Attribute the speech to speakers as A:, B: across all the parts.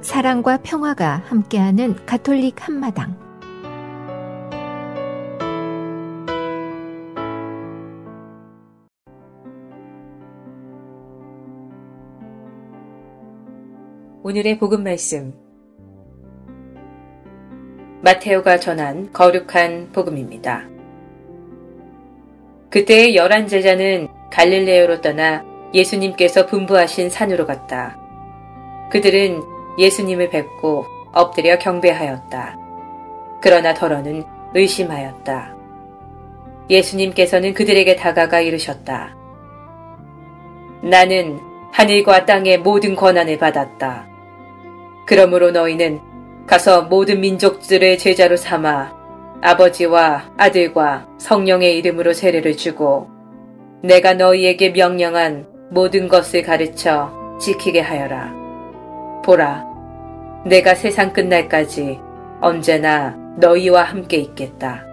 A: 사랑과 평화가 함께하는 가톨릭 한마당.
B: 오늘의 복음 말씀, 마테오가 전한 거룩한 복음입니다. 그때의 11 제자는 갈릴레오로 떠나 예수님께서 분부하신 산으로 갔다. 그들은 예수님을 뵙고 엎드려 경배하였다. 그러나 더러는 의심하였다. 예수님께서는 그들에게 다가가 이르셨다. 나는 하늘과 땅의 모든 권한을 받았다. 그러므로 너희는 가서 모든 민족들의 제자로 삼아 아버지와 아들과 성령의 이름으로 세례를 주고 내가 너희에게 명령한 모든 것을 가르쳐 지키게 하여라. 보라, 내가 세상 끝날까지 언제나 너희와 함께 있겠다.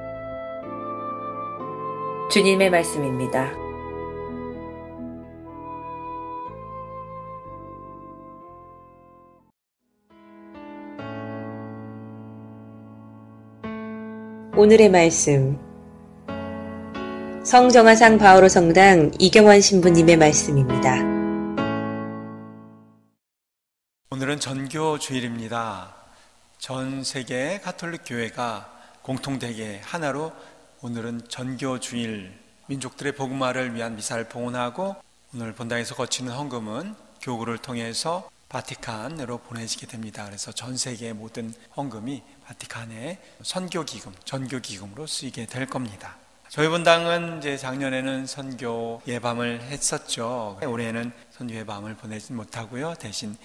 B: 주님의 말씀입니다. 오늘의 말씀, 성정화상 바오로 성당 이경환 신부님의 말씀입니다.
C: 오늘은 전교 주일입니다. 전 세계 가톨릭 교회가 공통되게 하나로 오늘은 전교 주일, 민족들의 복음화를 위한 미사를 봉헌하고 오늘 본당에서 거치는 헌금은 교구를 통해서 바티칸으로 보내지게 됩니다. 그래서 전 세계의 모든 헌금이 바티칸의 선교기금, 전교기금으로 쓰이게 될 겁니다. 저희 본당은 이제 작년에는 선교 예밤을 했었죠. 올해는 선교 예밤을 보내지 못하고요. 대신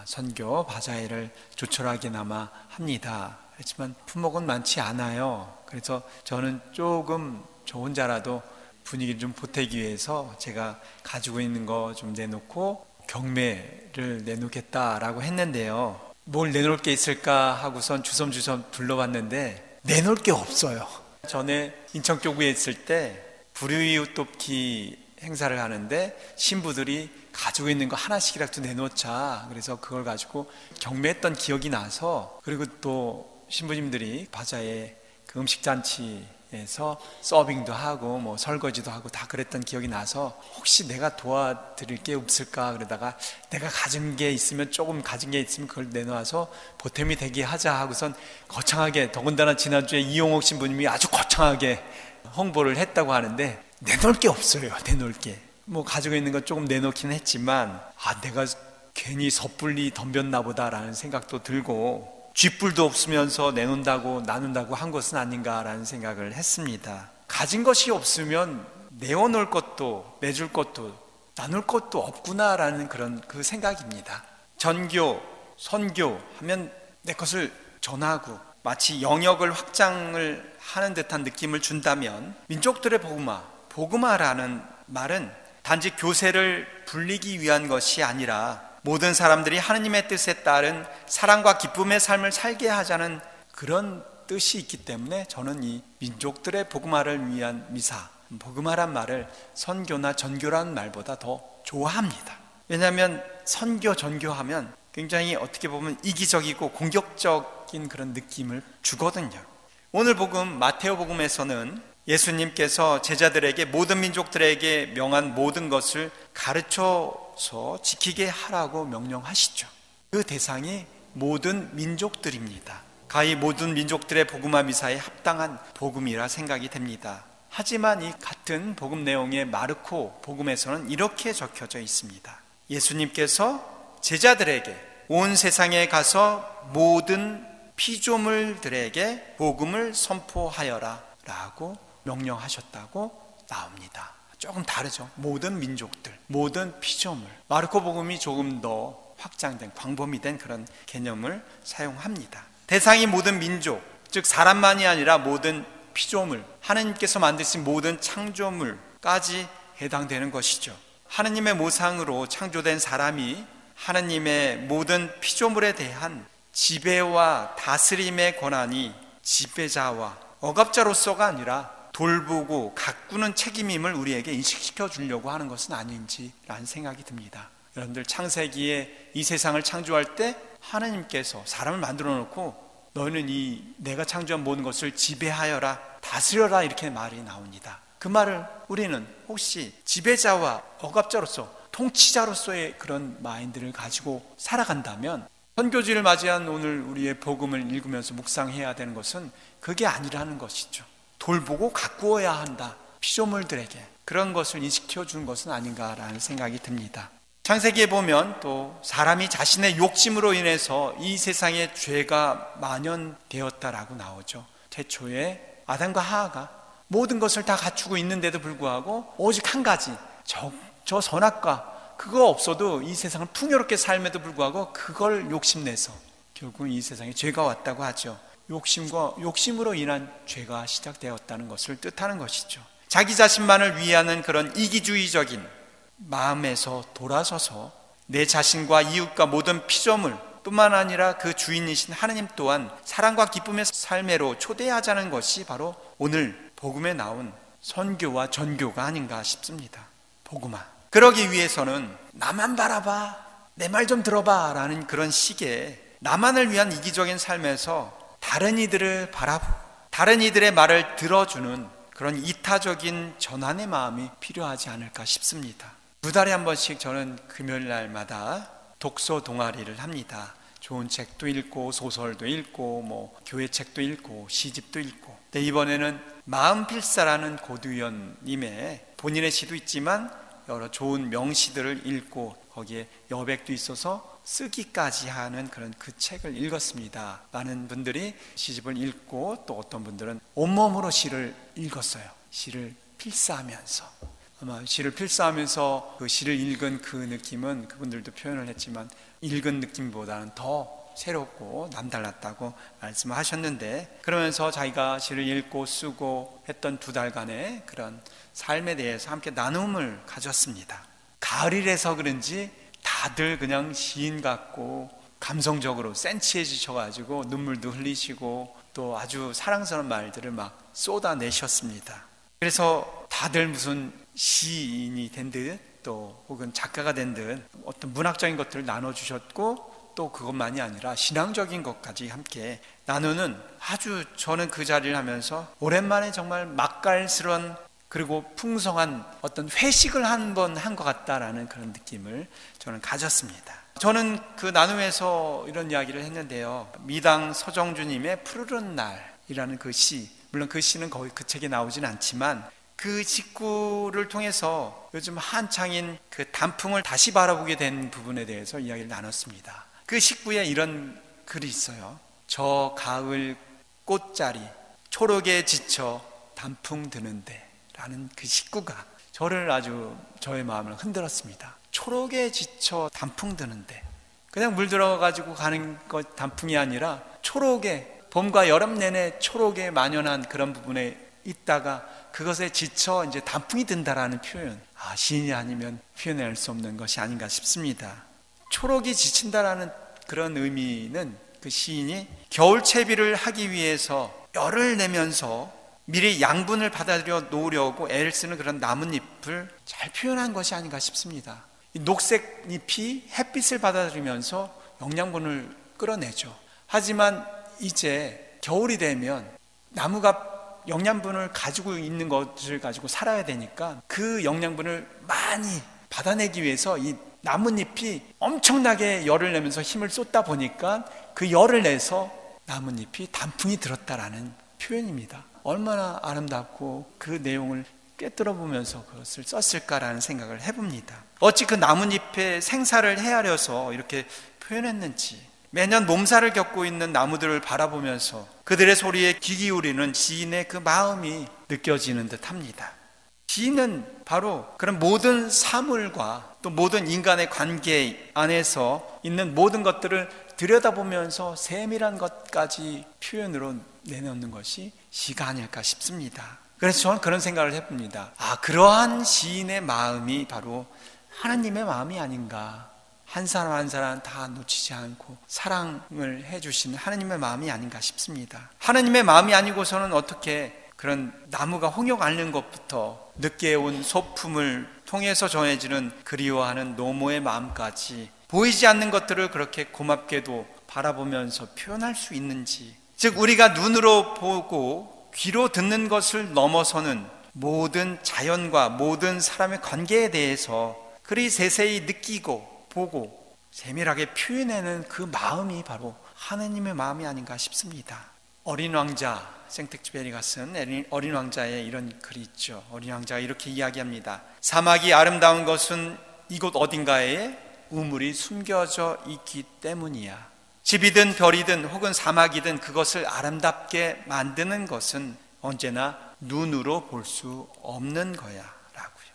C: 선교 바자회를 조촐하게나마 합니다. 그렇지만 품목은 많지 않아요. 그래서 저는 조금 저 혼자라도 분위기를 좀 보태기 위해서 제가 가지고 있는 거 좀 내놓고 경매를 내놓겠다라고 했는데요. 뭘 내놓을 게 있을까 하고선 주섬주섬 둘러봤는데 내놓을 게 없어요. 전에 인천교구에 있을 때 불우이웃 돕기 행사를 하는데 신부들이 가지고 있는 거 하나씩이라도 내놓자. 그래서 그걸 가지고 경매했던 기억이 나서, 그리고 또 신부님들이 바자회 그 음식잔치에서 서빙도 하고 뭐 설거지도 하고 다 그랬던 기억이 나서 혹시 내가 도와드릴 게 없을까 그러다가 내가 가진 게 있으면, 조금 가진 게 있으면 그걸 내놓아서 보탬이 되게 하자 하고선 거창하게, 더군다나 지난주에 이용옥 신부님이 아주 거창하게 홍보를 했다고 하는데 내놓을 게 없어요. 내놓을 게 뭐 가지고 있는 거 조금 내놓기는 했지만 내가 괜히 섣불리 덤볐나 보다라는 생각도 들고 쥐뿔도 없으면서 내놓는다고 나눈다고 한 것은 아닌가라는 생각을 했습니다. 가진 것이 없으면 내어놓을 것도 내줄 것도 나눌 것도 없구나라는 그런 그 생각입니다. 전교, 선교 하면 내 것을 전하고 마치 영역을 확장을 하는 듯한 느낌을 준다면 민족들의 복음화, 복음화라는 말은 단지 교세를 불리기 위한 것이 아니라 모든 사람들이 하느님의 뜻에 따른 사랑과 기쁨의 삶을 살게 하자는 그런 뜻이 있기 때문에 저는 이 민족들의 복음화를 위한 미사, 복음화란 말을 선교나 전교라는 말보다 더 좋아합니다. 왜냐하면 선교, 전교하면 굉장히 어떻게 보면 이기적이고 공격적인 그런 느낌을 주거든요. 오늘 복음 마테오 복음에서는 예수님께서 제자들에게 모든 민족들에게 명한 모든 것을 가르쳐서 지키게 하라고 명령하시죠. 그 대상이 모든 민족들입니다. 가히 모든 민족들의 복음화 미사에 합당한 복음이라 생각이 됩니다. 하지만 이 같은 복음 내용의 마르코 복음에서는 이렇게 적혀져 있습니다. 예수님께서 제자들에게 온 세상에 가서 모든 피조물들에게 복음을 선포하여라 라고 명령하셨다고 나옵니다. 조금 다르죠. 모든 민족들, 모든 피조물. 마르코 복음이 조금 더 확장된, 광범위 된 그런 개념을 사용합니다. 대상이 모든 민족, 즉 사람만이 아니라 모든 피조물, 하나님께서 만드신 모든 창조물까지 해당되는 것이죠. 하나님의 모상으로 창조된 사람이 하나님의 모든 피조물에 대한 지배와 다스림의 권한이 지배자와 억압자로서가 아니라 돌보고 가꾸는 책임임을 우리에게 인식시켜 주려고 하는 것은 아닌지라는 생각이 듭니다. 여러분들 창세기에 이 세상을 창조할 때 하나님께서 사람을 만들어 놓고 너희는 이 내가 창조한 모든 것을 지배하여라, 다스려라, 이렇게 말이 나옵니다. 그 말을 우리는 혹시 지배자와 억압자로서, 통치자로서의 그런 마인드를 가지고 살아간다면 선교주를 맞이한 오늘 우리의 복음을 읽으면서 묵상해야 되는 것은 그게 아니라는 것이죠. 돌보고 가꾸어야 한다, 피조물들에게 그런 것을 인식시켜 주는 것은 아닌가라는 생각이 듭니다. 창세기에 보면 또 사람이 자신의 욕심으로 인해서 이 세상에 죄가 만연되었다라고 나오죠. 태초에 아담과 하하가 모든 것을 다 갖추고 있는데도 불구하고 오직 한 가지, 저 선악과 그거 없어도 이 세상을 풍요롭게 삶에도 불구하고 그걸 욕심내서 결국 이 세상에 죄가 왔다고 하죠. 욕심으로 인한 죄가 시작되었다는 것을 뜻하는 것이죠. 자기 자신만을 위하는 그런 이기주의적인 마음에서 돌아서서 내 자신과 이웃과 모든 피조물 뿐만 아니라 그 주인이신 하나님 또한 사랑과 기쁨의 삶으로 초대하자는 것이 바로 오늘 복음에 나온 선교와 전교가 아닌가 싶습니다. 복음아, 그러기 위해서는 나만 바라봐, 내 말 좀 들어봐 라는 그런 식의 나만을 위한 이기적인 삶에서 다른 이들을 바라보고 다른 이들의 말을 들어주는 그런 이타적인 전환의 마음이 필요하지 않을까 싶습니다. 2달에 한 번씩 저는 금요일 날마다 독서 동아리를 합니다. 좋은 책도 읽고 소설도 읽고 교회 책도 읽고 시집도 읽고. 근데 이번에는 마음필사라는 고두현님의 본인의 시도 있지만 여러 좋은 명시들을 읽고 거기에 여백도 있어서 쓰기까지 하는 그런 그 책을 읽었습니다. 많은 분들이 시집을 읽고 또 어떤 분들은 온몸으로 시를 읽었어요. 시를 필사하면서. 아마 시를 필사하면서 그 시를 읽은 그 느낌은 그분들도 표현을 했지만 읽은 느낌보다는 더 새롭고 남달랐다고 말씀을 하셨는데, 그러면서 자기가 시를 읽고 쓰고 했던 2달간의 그런 삶에 대해서 함께 나눔을 가졌습니다. 가을이라서 그런지 다들 그냥 시인 같고 감성적으로 센치해지셔가지고 눈물도 흘리시고 또 아주 사랑스러운 말들을 막 쏟아내셨습니다. 그래서 다들 무슨 시인이 된 듯 또 혹은 작가가 된 듯 어떤 문학적인 것들을 나눠주셨고 또 그것만이 아니라 신앙적인 것까지 함께 나누는, 아주 저는 그 자리를 하면서 오랜만에 정말 맛깔스러운 그리고 풍성한 어떤 회식을 한 번 한 것 같다라는 그런 느낌을 저는 가졌습니다. 저는 그 나눔에서 이런 이야기를 했는데요. 미당 서정주님의 푸르른 날이라는 그 시, 물론 그 시는 거의 그 책에 나오진 않지만 그 직구를 통해서 요즘 한창인 그 단풍을 다시 바라보게 된 부분에 대해서 이야기를 나눴습니다. 그 식구에 이런 글이 있어요. 저 가을 꽃자리 초록에 지쳐 단풍 드는데 라는 그 식구가 저를 아주 저의 마음을 흔들었습니다. 초록에 지쳐 단풍 드는데, 그냥 물 들어가지고 가는 것 단풍이 아니라 초록에, 봄과 여름 내내 초록에 만연한 그런 부분에 있다가 그것에 지쳐 이제 단풍이 든다라는 표현, 시인이 아니면 표현할 수 없는 것이 아닌가 싶습니다. 초록이 지친다라는 그런 의미는 그 시인이 겨울채비를 하기 위해서 열을 내면서 미리 양분을 받아들여 놓으려고 애를 쓰는 그런 나뭇잎을 잘 표현한 것이 아닌가 싶습니다. 이 녹색 잎이 햇빛을 받아들이면서 영양분을 끌어내죠. 하지만 이제 겨울이 되면 나무가 영양분을 가지고 있는 것을 가지고 살아야 되니까 그 영양분을 많이 받아내기 위해서 이 나뭇잎이 엄청나게 열을 내면서 힘을 쏟다 보니까 그 열을 내서 나뭇잎이 단풍이 들었다라는 표현입니다. 얼마나 아름답고 그 내용을 꿰뚫어 보면서 그것을 썼을까라는 생각을 해봅니다. 어찌 그 나뭇잎의 생사를 헤아려서 이렇게 표현했는지, 매년 몸살을 겪고 있는 나무들을 바라보면서 그들의 소리에 귀 기울이는 시인의 그 마음이 느껴지는 듯합니다. 시인은 바로 그런 모든 사물과 또 모든 인간의 관계 안에서 있는 모든 것들을 들여다보면서 세밀한 것까지 표현으로 내놓는 것이 시가 아닐까 싶습니다. 그래서 저는 그런 생각을 해봅니다. 그러한 시인의 마음이 바로 하나님의 마음이 아닌가, 한 사람 한 사람 다 놓치지 않고 사랑을 해주시는 하나님의 마음이 아닌가 싶습니다. 하나님의 마음이 아니고서는 어떻게 그런 나무가 홍역 앓는 것부터 늦게 온 소품을 통해서 전해지는 그리워하는 노모의 마음까지 보이지 않는 것들을 그렇게 고맙게도 바라보면서 표현할 수 있는지, 즉 우리가 눈으로 보고 귀로 듣는 것을 넘어서는 모든 자연과 모든 사람의 관계에 대해서 그리 세세히 느끼고 보고 세밀하게 표현하는 그 마음이 바로 하느님의 마음이 아닌가 싶습니다. 어린 왕자 생텍쥐페리가 쓴 어린 왕자의 이런 글이 있죠. 어린 왕자가 이렇게 이야기합니다. 사막이 아름다운 것은 이곳 어딘가에 우물이 숨겨져 있기 때문이야. 집이든 별이든 혹은 사막이든 그것을 아름답게 만드는 것은 언제나 눈으로 볼 수 없는 거야 라고요.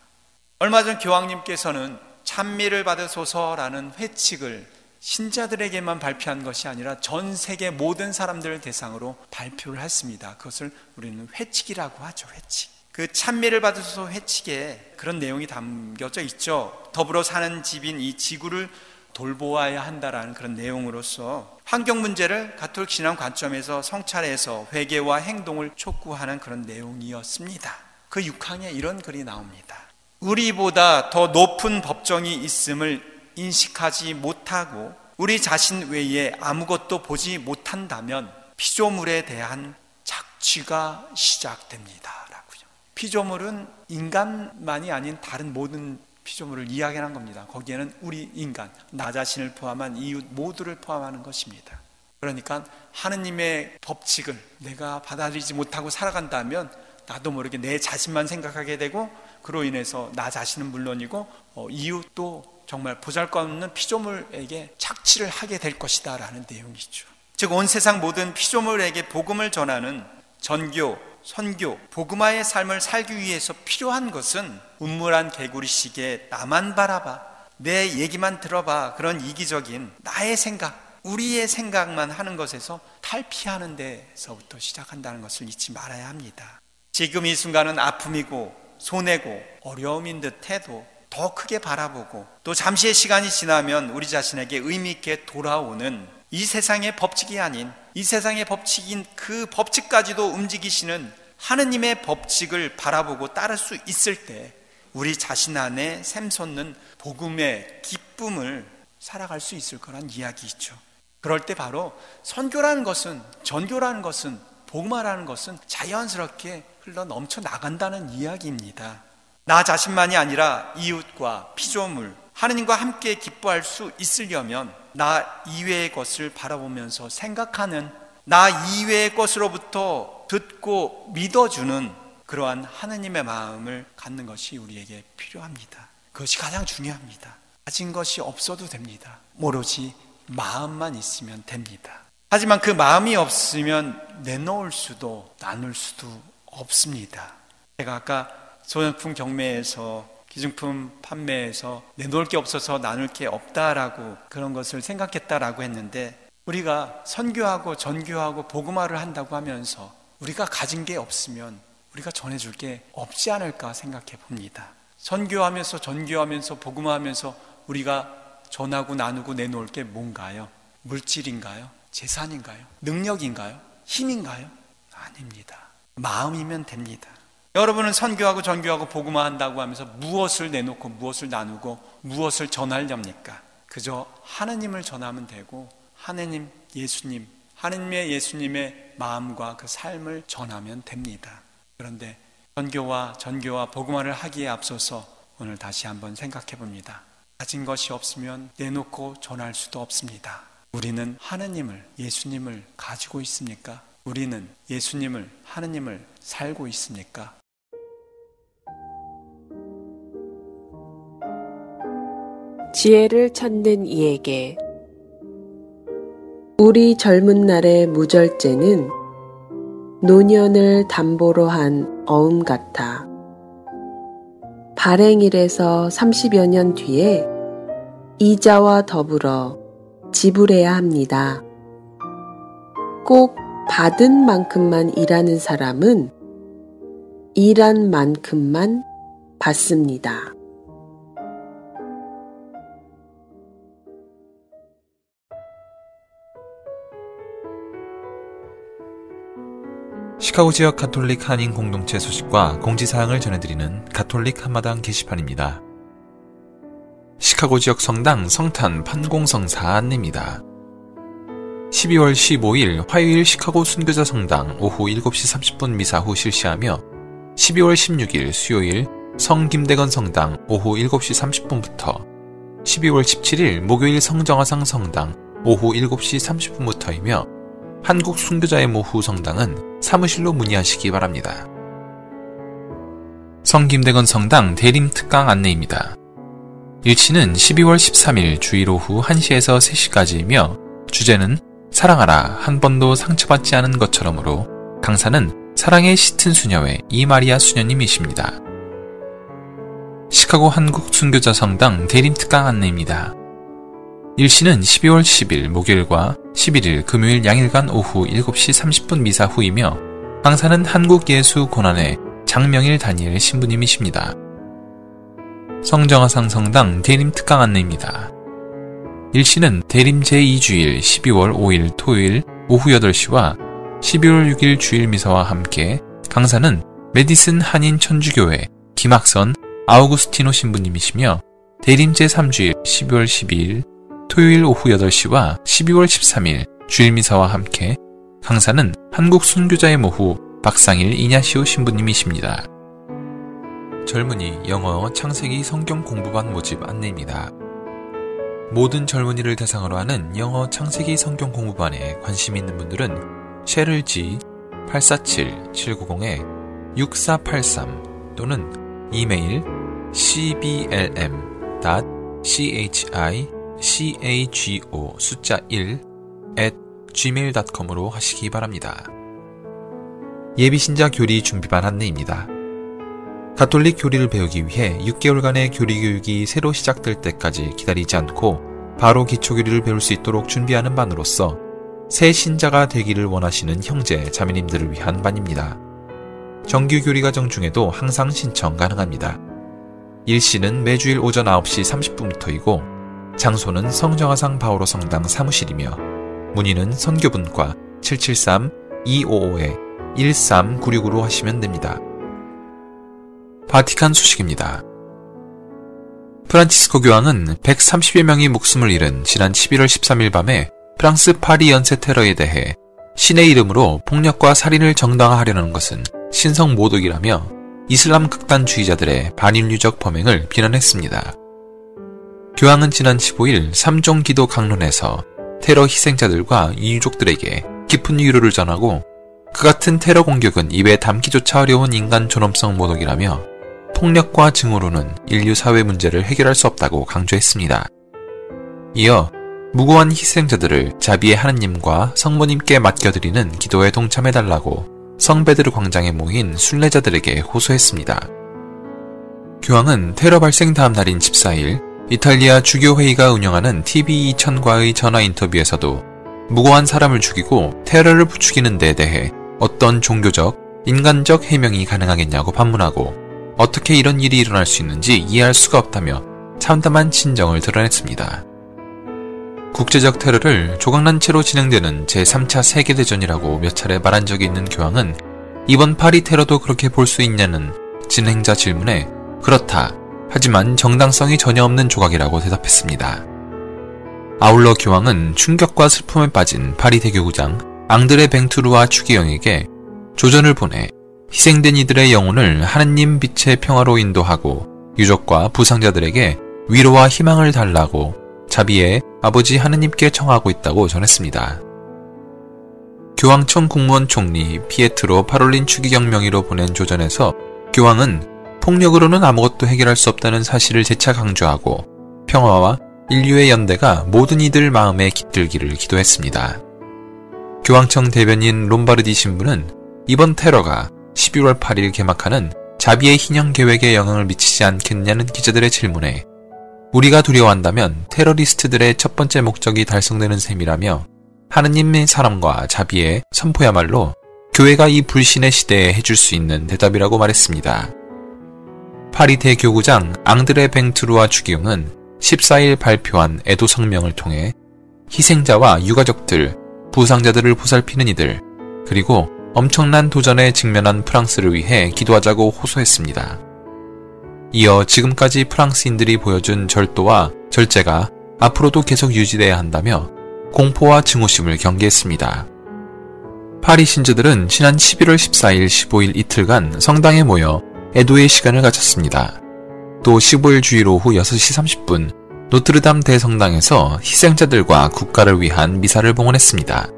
C: 얼마 전 교황님께서는 찬미를 받으소서라는 회칙을 신자들에게만 발표한 것이 아니라 전 세계 모든 사람들을 대상으로 발표를 했습니다. 그것을 우리는 회칙이라고 하죠. 회칙. 그 찬미를 받으소서 회칙에 그런 내용이 담겨져 있죠. 더불어 사는 집인 이 지구를 돌보아야 한다라는 그런 내용으로서 환경 문제를 가톨릭 신앙 관점에서 성찰해서 회개와 행동을 촉구하는 그런 내용이었습니다. 그 6항에 이런 글이 나옵니다. 우리보다 더 높은 법정이 있음을 인식하지 못하고 우리 자신 외에 아무것도 보지 못한다면 피조물에 대한 착취가 시작됩니다 라고요. 피조물은 인간만이 아닌 다른 모든 피조물을 이야기하는 겁니다. 거기에는 우리 인간, 나 자신을 포함한 이웃 모두를 포함하는 것입니다. 그러니까 하느님의 법칙을 내가 받아들이지 못하고 살아간다면 나도 모르게 내 자신만 생각하게 되고 그로 인해서 나 자신은 물론이고 이웃도 정말 보잘것없는 피조물에게 착취를 하게 될 것이다 라는 내용이죠. 즉 온 세상 모든 피조물에게 복음을 전하는 전교, 선교, 복음화의 삶을 살기 위해서 필요한 것은 운물한 개구리식의 나만 바라봐, 내 얘기만 들어봐, 그런 이기적인 나의 생각, 우리의 생각만 하는 것에서 탈피하는 데서부터 시작한다는 것을 잊지 말아야 합니다. 지금 이 순간은 아픔이고 손해고 어려움인 듯 해도 더 크게 바라보고 또 잠시의 시간이 지나면 우리 자신에게 의미 있게 돌아오는 이 세상의 법칙이 아닌 이 세상의 법칙인 그 법칙까지도 움직이시는 하느님의 법칙을 바라보고 따를 수 있을 때 우리 자신 안에 샘솟는 복음의 기쁨을 살아갈 수 있을 거란 이야기이죠. 그럴 때 바로 선교라는 것은, 전교라는 것은, 복음화라는 것은 자연스럽게 흘러 넘쳐 나간다는 이야기입니다. 나 자신만이 아니라 이웃과 피조물, 하느님과 함께 기뻐할 수 있으려면 나 이외의 것을 바라보면서 생각하는, 나 이외의 것으로부터 듣고 믿어주는 그러한 하느님의 마음을 갖는 것이 우리에게 필요합니다. 그것이 가장 중요합니다. 가진 것이 없어도 됩니다. 오로지 마음만 있으면 됩니다. 하지만 그 마음이 없으면 내놓을 수도 나눌 수도 없습니다. 제가 아까 소장품 경매에서 기증품 판매에서 내놓을 게 없어서 나눌 게 없다라고 그런 것을 생각했다라고 했는데, 우리가 선교하고 전교하고 복음화를 한다고 하면서 우리가 가진 게 없으면 우리가 전해줄 게 없지 않을까 생각해 봅니다. 선교하면서 전교하면서 복음화하면서 우리가 전하고 나누고 내놓을 게 뭔가요? 물질인가요? 재산인가요? 능력인가요? 힘인가요? 아닙니다. 마음이면 됩니다. 여러분은 선교하고 전교하고 복음화 한다고 하면서 무엇을 내놓고 무엇을 나누고 무엇을 전하렵니까? 그저 하느님을 전하면 되고 하느님, 예수님, 하느님의 예수님의 마음과 그 삶을 전하면 됩니다. 그런데 선교와 전교와 복음화를 하기에 앞서서 오늘 다시 한번 생각해 봅니다. 가진 것이 없으면 내놓고 전할 수도 없습니다. 우리는 하느님을, 예수님을 가지고 있습니까? 우리는 예수님을, 하느님을 살고 있습니까?
D: 지혜를 찾는 이에게. 우리 젊은 날의 무절제는 노년을 담보로 한 어음 같아. 발행일에서 30여 년 뒤에 이자와 더불어 지불해야 합니다. 꼭 받은 만큼만 일하는 사람은 일한 만큼만 받습니다.
E: 시카고 지역 가톨릭 한인 공동체 소식과 공지사항을 전해드리는 가톨릭 한마당 게시판입니다. 시카고 지역 성당 성탄 판공성사 안내입니다. 12월 15일 화요일 시카고 순교자 성당 오후 7시 30분 미사 후 실시하며 12월 16일 수요일 성김대건 성당 오후 7시 30분부터 12월 17일 목요일 성정화상 성당 오후 7시 30분부터이며 한국 순교자의 모후 성당은 사무실로 문의하시기 바랍니다. 성김대건 성당 대림 특강 안내입니다. 일치는 12월 13일 주일 오후 1시에서 3시까지이며 주제는 사랑하라 한 번도 상처받지 않은 것처럼으로 강사는 사랑의 짙은 수녀회 이마리아 수녀님이십니다. 시카고 한국 순교자 성당 대림 특강 안내입니다. 일시는 12월 10일 목요일과 11일 금요일 양일간 오후 7시 30분 미사 후이며 강사는 한국예수고난회 장명일 다니엘 신부님이십니다. 성정화상 성당 대림 특강 안내입니다. 일시는 대림 제2주일 12월 5일 토요일 오후 8시와 12월 6일 주일 미사와 함께 강사는 메디슨 한인 천주교회 김학선 아우구스티노 신부님이시며 대림 제3주일 12월 12일 토요일 오후 8시와 12월 13일 주일 미사와 함께 강사는 한국 순교자의 모후 박상일 이냐시오 신부님이십니다. 젊은이 영어 창세기 성경 공부반 모집 안내입니다. 모든 젊은이를 대상으로 하는 영어 창세기 성경 공부반에 관심 있는 분들은 셰를 G 847-790-6483 또는 이메일 cblm.chicago 숫자 1@gmail.com으로 하시기 바랍니다. 예비신자 교리 준비반 안내입니다. 가톨릭 교리를 배우기 위해 6개월간의 교리 교육이 새로 시작될 때까지 기다리지 않고 바로 기초교리를 배울 수 있도록 준비하는 반으로서 새 신자가 되기를 원하시는 형제, 자매님들을 위한 반입니다. 정규 교리 과정 중에도 항상 신청 가능합니다. 일시는 매주일 오전 9시 30분부터이고 장소는 성정화상 바오로 성당 사무실이며 문의는 선교분과 773-255-1396으로 하시면 됩니다. 바티칸 소식입니다. 프란치스코 교황은 130여 명이 목숨을 잃은 지난 11월 13일 밤에 프랑스 파리 연쇄 테러에 대해 신의 이름으로 폭력과 살인을 정당화하려는 것은 신성 모독이라며 이슬람 극단주의자들의 반인류적 범행을 비난했습니다. 교황은 지난 15일 3종 기도 강론에서 테러 희생자들과 이유족들에게 깊은 위로를 전하고 그 같은 테러 공격은 입에 담기조차 어려운 인간 존엄성 모독이라며 폭력과 증오로는 인류 사회 문제를 해결할 수 없다고 강조했습니다. 이어 무고한 희생자들을 자비의 하느님과 성모님께 맡겨드리는 기도에 동참해달라고 성베드르 광장에 모인 순례자들에게 호소했습니다. 교황은 테러 발생 다음 날인 14일 이탈리아 주교회의가 운영하는 TV2000과의 전화 인터뷰에서도 무고한 사람을 죽이고 테러를 부추기는 데 대해 어떤 종교적, 인간적 해명이 가능하겠냐고 반문하고 어떻게 이런 일이 일어날 수 있는지 이해할 수가 없다며 참담한 진정을 드러냈습니다. 국제적 테러를 조각난 채로 진행되는 제3차 세계대전이라고 몇 차례 말한 적이 있는 교황은 이번 파리 테러도 그렇게 볼 수 있냐는 진행자 질문에 그렇다. 하지만 정당성이 전혀 없는 조각이라고 대답했습니다. 아울러 교황은 충격과 슬픔에 빠진 파리 대교구장 앙드레 뱅투르와 추기영에게 조전을 보내 희생된 이들의 영혼을 하느님 빛의 평화로 인도하고 유족과 부상자들에게 위로와 희망을 달라고 자비의 아버지 하느님께 청하고 있다고 전했습니다. 교황청 국무원 총리 피에트로 파롤린 추기경 명의로 보낸 조전에서 교황은 폭력으로는 아무것도 해결할 수 없다는 사실을 재차 강조하고 평화와 인류의 연대가 모든 이들 마음에 깃들기를 기도했습니다. 교황청 대변인 롬바르디 신부는 이번 테러가 12월 8일 개막하는 자비의 희년 계획에 영향을 미치지 않겠냐는 기자들의 질문에 우리가 두려워한다면 테러리스트들의 첫 번째 목적이 달성되는 셈이라며 하느님의 사랑과 자비의 선포야말로 교회가 이 불신의 시대에 해줄 수 있는 대답이라고 말했습니다. 파리 대교구장 앙드레 뱅투르와 추기용은 14일 발표한 애도 성명을 통해 희생자와 유가족들, 부상자들을 보살피는 이들, 그리고 엄청난 도전에 직면한 프랑스를 위해 기도하자고 호소했습니다. 이어 지금까지 프랑스인들이 보여준 절도와 절제가 앞으로도 계속 유지돼야 한다며 공포와 증오심을 경계했습니다. 파리 신자들은 지난 11월 14일, 15일 이틀간 성당에 모여 애도의 시간을 가졌습니다. 또 15일 주일 오후 6시 30분 노트르담 대성당에서 희생자들과 국가를 위한 미사를 봉헌했습니다.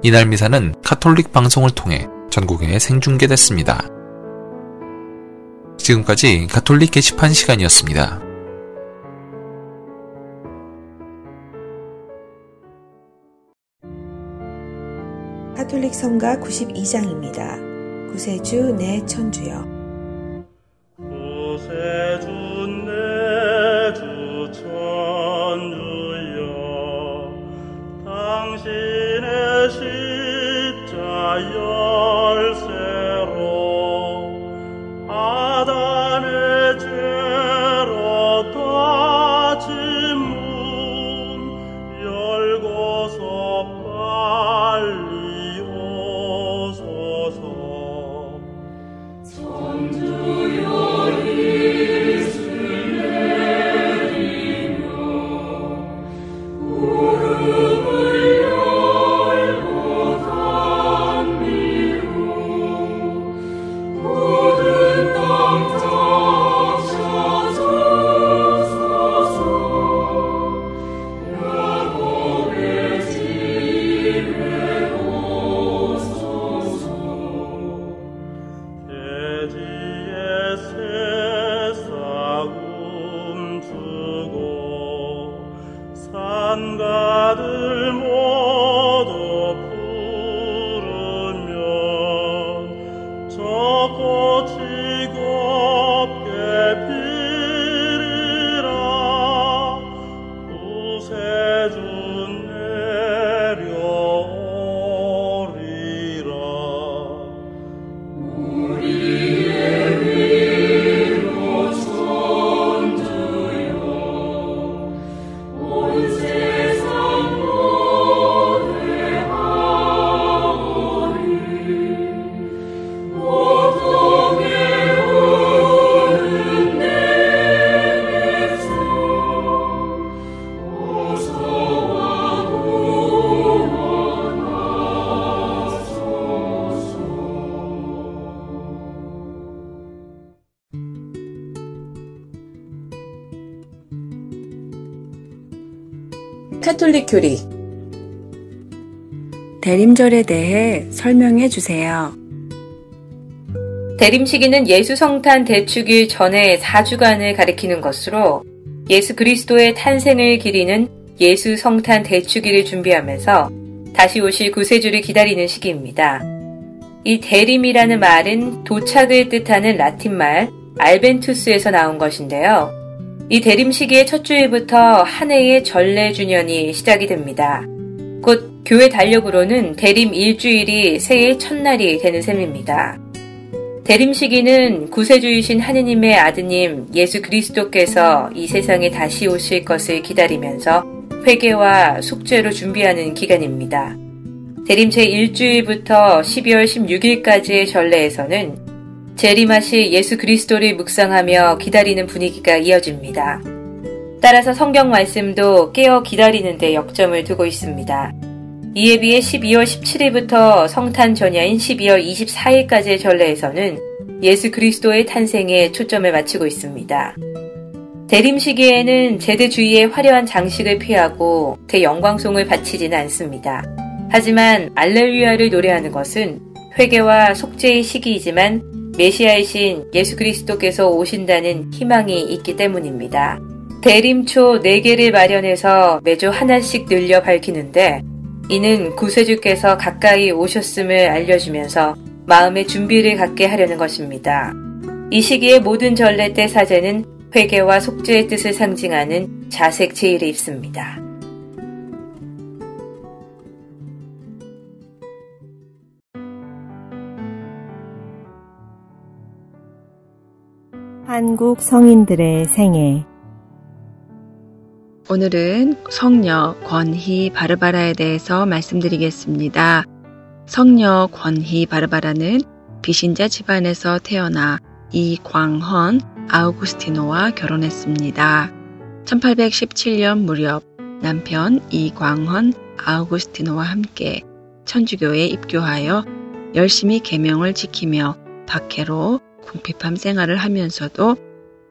E: 이날 미사는 가톨릭 방송을 통해 전국에 생중계됐습니다. 지금까지 가톨릭 게시판 시간이었습니다.
B: 가톨릭 성가 92장입니다. 구세주 내 천주여.
F: 구세주 내 주 천주여, 당신의 십자 열쇠로 아단의 죄로 닫힌 문 열고서 빨리 오소서. 천주여 이슬 내리며 무릎을 열고 덤비고 모든 땅 적셔주소서. 야곱의 집에 오소서. 대지의 새싹 움트고 산가들 모두 푸르면 저 꽃이 곱게 피리라. 구세주 내려오리라. 우리의 위로 천주여, 온 세상 노래하오니 고통에 오른 내 백성 어서와 구원하소서.
B: 가톨릭 교리. 대림절에 대해 설명해 주세요.
G: 대림시기는 예수 성탄 대축일 전에 4주간을 가리키는 것으로 예수 그리스도의 탄생을 기리는 예수 성탄 대축일을 준비하면서 다시 오실 구세주를 기다리는 시기입니다. 이 대림이라는 말은 도착을 뜻하는 라틴말 알벤투스에서 나온 것인데요. 이 대림 시기의 첫 주일부터 한 해의 전례 주년이 시작이 됩니다. 곧 교회 달력으로는 대림 일주일이 새해 첫날이 되는 셈입니다. 대림 시기는 구세주이신 하느님의 아드님 예수 그리스도께서 이 세상에 다시 오실 것을 기다리면서 회개와 속죄로 준비하는 기간입니다. 대림 제1주일부터 12월 16일까지의 전례에서는 재림하실 예수 그리스도를 묵상하며 기다리는 분위기가 이어집니다. 따라서 성경 말씀도 깨어 기다리는 데 역점을 두고 있습니다. 이에 비해 12월 17일부터 성탄 전야인 12월 24일까지의 전례에서는 예수 그리스도의 탄생에 초점을 맞추고 있습니다. 대림 시기에는 제대 주위에 화려한 장식을 피하고 대영광송을 바치지는 않습니다. 하지만 알렐루야를 노래하는 것은 회개와 속죄의 시기이지만 메시아이신 예수 그리스도께서 오신다는 희망이 있기 때문입니다. 대림초 4개를 마련해서 매주 하나씩 늘려 밝히는데 이는 구세주께서 가까이 오셨음을 알려주면서 마음의 준비를 갖게 하려는 것입니다. 이 시기의 모든 전례 때 사제는 회개와 속죄의 뜻을 상징하는 자색 제의를 입습니다.
H: 한국 성인들의 생애.
I: 오늘은 성녀 권희 바르바라에 대해서 말씀드리겠습니다. 성녀 권희 바르바라는 비신자 집안에서 태어나 이광헌 아우구스티노와 결혼했습니다. 1817년 무렵 남편 이광헌 아우구스티노와 함께 천주교에 입교하여 열심히 계명을 지키며 박해로 궁핍함 생활을 하면서도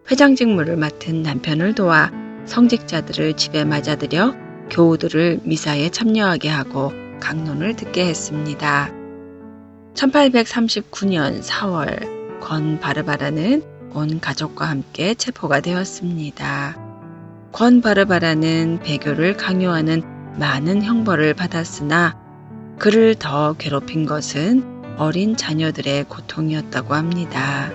I: 회장 직무를 맡은 남편을 도와 성직자들을 집에 맞아들여 교우들을 미사에 참여하게 하고 강론을 듣게 했습니다. 1839년 4월 권 바르바라는 온 가족과 함께 체포가 되었습니다. 권 바르바라는 배교를 강요하는 많은 형벌을 받았으나 그를 더 괴롭힌 것은 어린 자녀들의 고통이었다고 합니다.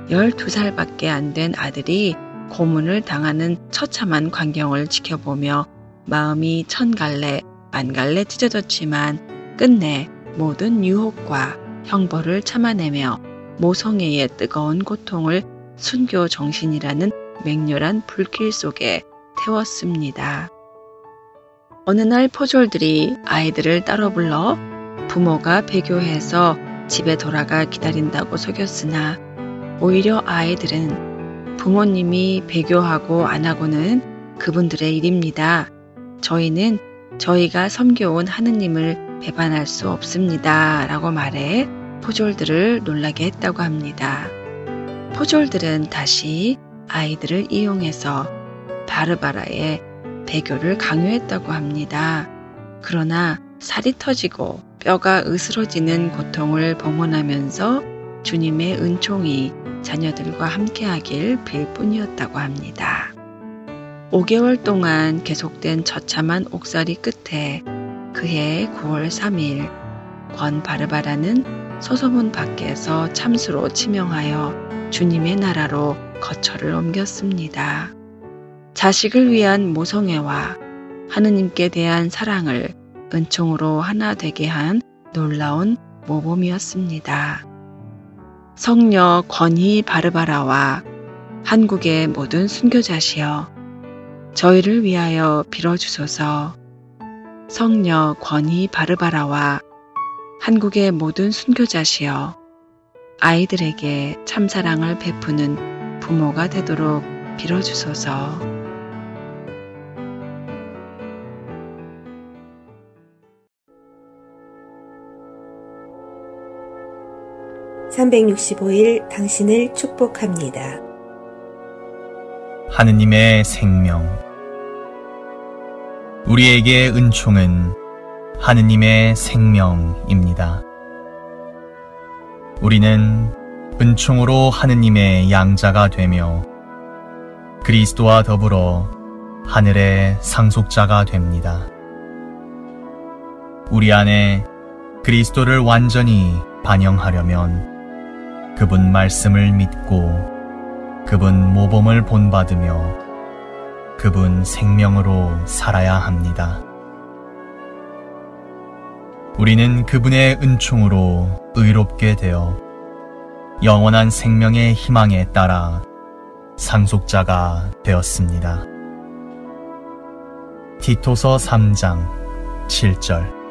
I: 12살밖에 안 된 아들이 고문을 당하는 처참한 광경을 지켜보며 마음이 천갈래 만갈래 찢어졌지만 끝내 모든 유혹과 형벌을 참아내며 모성애의 뜨거운 고통을 순교 정신이라는 맹렬한 불길 속에 태웠습니다. 어느 날 포졸들이 아이들을 따로 불러 부모가 배교해서 집에 돌아가 기다린다고 속였으나 오히려 아이들은 부모님이 배교하고 안 하고는 그분들의 일입니다. 저희는 저희가 섬겨온 하느님을 배반할 수 없습니다. 라고 말해 포졸들을 놀라게 했다고 합니다. 포졸들은 다시 아이들을 이용해서 바르바라의 배교를 강요했다고 합니다. 그러나 살이 터지고 뼈가 으스러지는 고통을 봉헌하면서 주님의 은총이 자녀들과 함께하길 빌 뿐이었다고 합니다. 5개월 동안 계속된 처참한 옥살이 끝에 그해 9월 3일 권 바르바라는 소서문 밖에서 참수로 치명하여 주님의 나라로 거처를 옮겼습니다. 자식을 위한 모성애와 하느님께 대한 사랑을 은총으로 하나 되게 한 놀라운 모범이었습니다. 성녀 권희 바르바라와 한국의 모든 순교자시여 저희를 위하여 빌어주소서. 성녀 권희 바르바라와 한국의 모든 순교자시여 아이들에게 참사랑을 베푸는 부모가 되도록 빌어주소서.
B: 365일 당신을 축복합니다.
J: 하느님의 생명. 우리에게 은총은 하느님의 생명입니다. 우리는 은총으로 하느님의 양자가 되며 그리스도와 더불어 하늘의 상속자가 됩니다. 우리 안에 그리스도를 완전히 반영하려면 그분 말씀을 믿고 그분 모범을 본받으며 그분 생명으로 살아야 합니다. 우리는 그분의 은총으로 의롭게 되어 영원한 생명의 희망에 따라 상속자가 되었습니다. 디토서 3장 7절.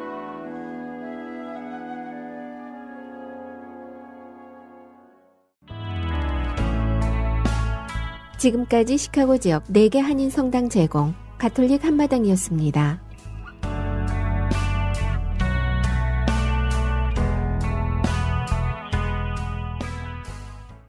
A: 지금까지 시카고 지역 4개 한인 성당 제공 가톨릭 한마당이었습니다.